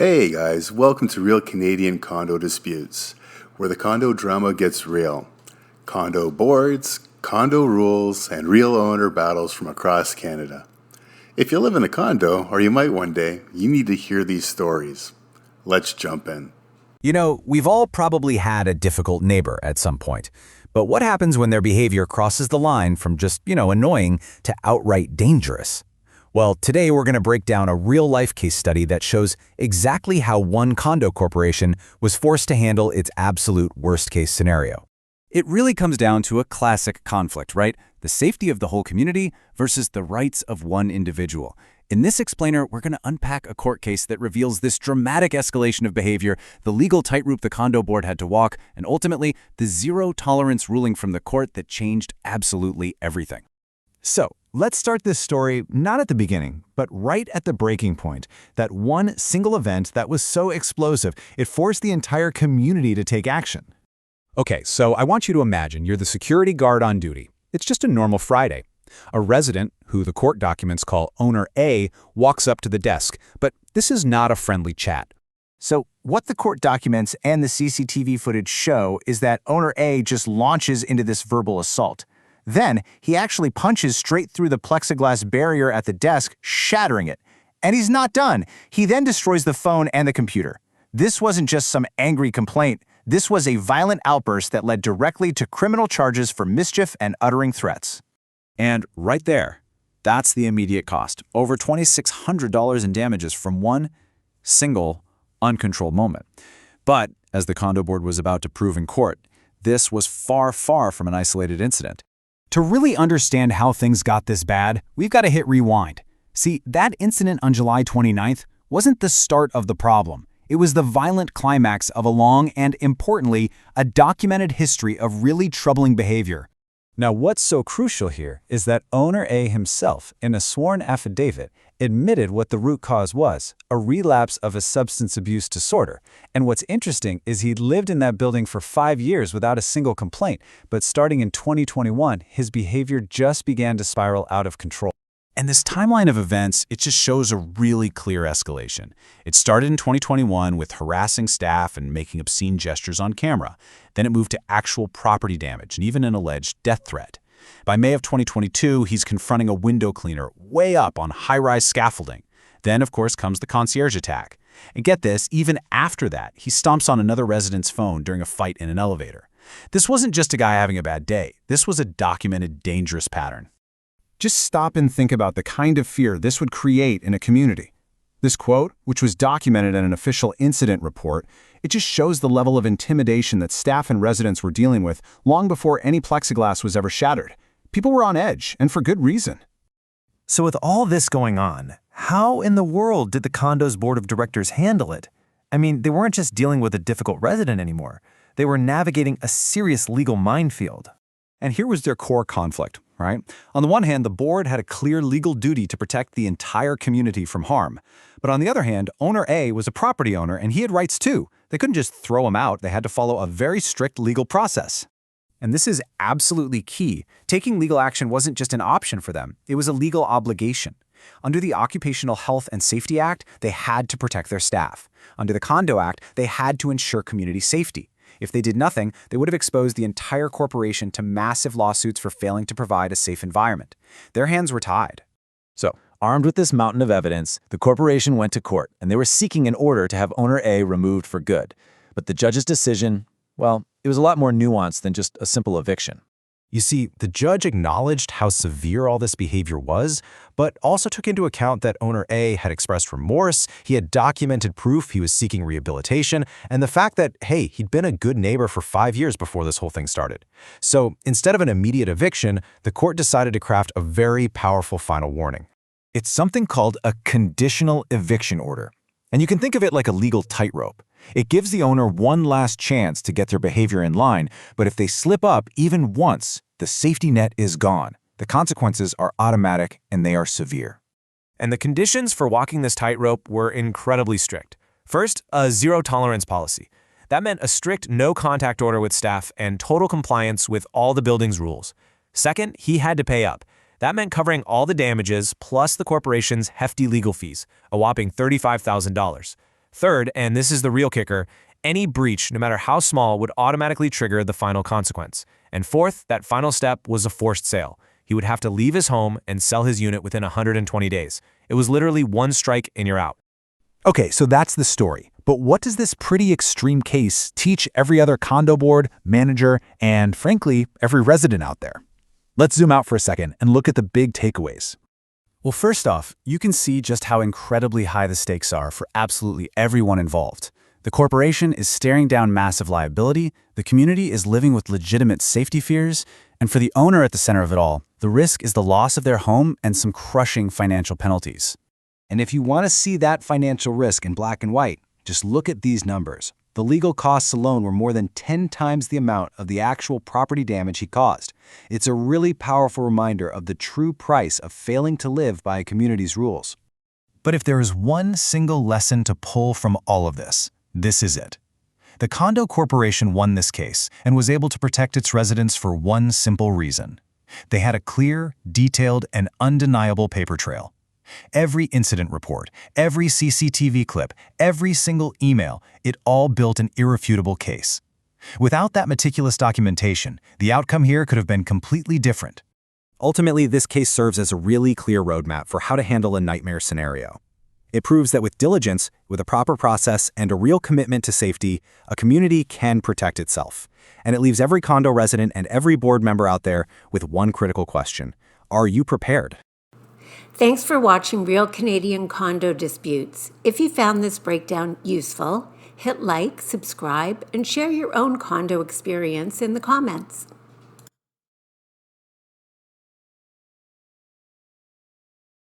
Hey guys, welcome to Real Canadian Condo Disputes, where the condo drama gets real. Condo boards, condo rules, and real owner battles from across Canada. If you live in a condo, or you might one day, you need to hear these stories. Let's jump in. You know, we've all probably had a difficult neighbor at some point. But what happens when their behavior crosses the line from just, annoying to outright dangerous? Well, today we're going to break down a real-life case study that shows exactly how one condo corporation was forced to handle its absolute worst-case scenario. It really comes down to a classic conflict, right? The safety of the whole community versus the rights of one individual. In this explainer, we're going to unpack a court case that reveals this dramatic escalation of behavior, the legal tightrope the condo board had to walk, and ultimately, the zero-tolerance ruling from the court that changed absolutely everything. So, let's start this story not at the beginning, but right at the breaking point, that one single event that was so explosive, it forced the entire community to take action. Okay, so I want you to imagine you're the security guard on duty. It's just a normal Friday. A resident, who the court documents call Owner A, walks up to the desk, but this is not a friendly chat. So what the court documents and the CCTV footage show is that Owner A just launches into this verbal assault. Then, he actually punches straight through the plexiglass barrier at the desk, shattering it. And he's not done. He then destroys the phone and the computer. This wasn't just some angry complaint. This was a violent outburst that led directly to criminal charges for mischief and uttering threats. And right there, that's the immediate cost. Over $2,600 in damages from one single, uncontrolled moment. But, as the condo board was about to prove in court, this was far, far from an isolated incident. To really understand how things got this bad, we've got to hit rewind. See, that incident on July 29th wasn't the start of the problem. It was the violent climax of a long and, importantly, a documented history of really troubling behavior. Now, what's so crucial here is that Owner A himself, in a sworn affidavit, admitted what the root cause was, a relapse of a substance abuse disorder. And what's interesting is he'd lived in that building for 5 years without a single complaint, but starting in 2021, his behavior just began to spiral out of control. And this timeline of events, it just shows a really clear escalation. It started in 2021 with harassing staff and making obscene gestures on camera. Then it moved to actual property damage and even an alleged death threat. By May of 2022, he's confronting a window cleaner way up on high-rise scaffolding. Then, of course, comes the concierge attack. And get this, even after that, he stomps on another resident's phone during a fight in an elevator. This wasn't just a guy having a bad day. This was a documented, dangerous pattern. Just stop and think about the kind of fear this would create in a community. This quote, which was documented in an official incident report, it just shows the level of intimidation that staff and residents were dealing with long before any plexiglass was ever shattered. People were on edge, and for good reason. So with all this going on, how in the world did the condo's board of directors handle it? I mean, they weren't just dealing with a difficult resident anymore. They were navigating a serious legal minefield. And here was their core conflict, right? On the one hand, the board had a clear legal duty to protect the entire community from harm. But on the other hand, Owner A was a property owner and he had rights too. They couldn't just throw him out. They had to follow a very strict legal process. And this is absolutely key. Taking legal action wasn't just an option for them. It was a legal obligation. Under the Occupational Health and Safety Act, they had to protect their staff. Under the Condo Act, they had to ensure community safety. If they did nothing, they would have exposed the entire corporation to massive lawsuits for failing to provide a safe environment. Their hands were tied. So, armed with this mountain of evidence, the corporation went to court, and they were seeking an order to have Owner A removed for good. But the judge's decision, well, it was a lot more nuanced than just a simple eviction. You see, the judge acknowledged how severe all this behavior was, but also took into account that Owner A had expressed remorse, he had documented proof he was seeking rehabilitation, and the fact that, hey, he'd been a good neighbor for 5 years before this whole thing started. So instead of an immediate eviction, the court decided to craft a very powerful final warning. It's something called a conditional eviction order. And you can think of it like a legal tightrope. It gives the owner one last chance to get their behavior in line, but if they slip up even once, the safety net is gone. The consequences are automatic and they are severe. And the conditions for walking this tightrope were incredibly strict. First, a zero-tolerance policy. That meant a strict no-contact order with staff and total compliance with all the building's rules. Second, he had to pay up. That meant covering all the damages plus the corporation's hefty legal fees, a whopping $35,000. Third, and this is the real kicker, any breach, no matter how small, would automatically trigger the final consequence. And fourth, that final step was a forced sale. He would have to leave his home and sell his unit within 120 days. It was literally one strike and you're out. Okay, so that's the story. But what does this pretty extreme case teach every other condo board, manager, and frankly, every resident out there? Let's zoom out for a second and look at the big takeaways. Well, first off, you can see just how incredibly high the stakes are for absolutely everyone involved. The corporation is staring down massive liability, the community is living with legitimate safety fears, and for the owner at the center of it all, the risk is the loss of their home and some crushing financial penalties. And if you want to see that financial risk in black and white, just look at these numbers. The legal costs alone were more than 10 times the amount of the actual property damage he caused. It's a really powerful reminder of the true price of failing to live by a community's rules. But if there is one single lesson to pull from all of this, this is it. The condo corporation won this case and was able to protect its residents for one simple reason. They had a clear, detailed, and undeniable paper trail. Every incident report, every CCTV clip, every single email, it all built an irrefutable case. Without that meticulous documentation, the outcome here could have been completely different. Ultimately, this case serves as a really clear roadmap for how to handle a nightmare scenario. It proves that with diligence, with a proper process, and a real commitment to safety, a community can protect itself. And it leaves every condo resident and every board member out there with one critical question. Are you prepared? Thanks for watching Real Canadian Condo Disputes. If you found this breakdown useful, hit like, subscribe, and share your own condo experience in the comments.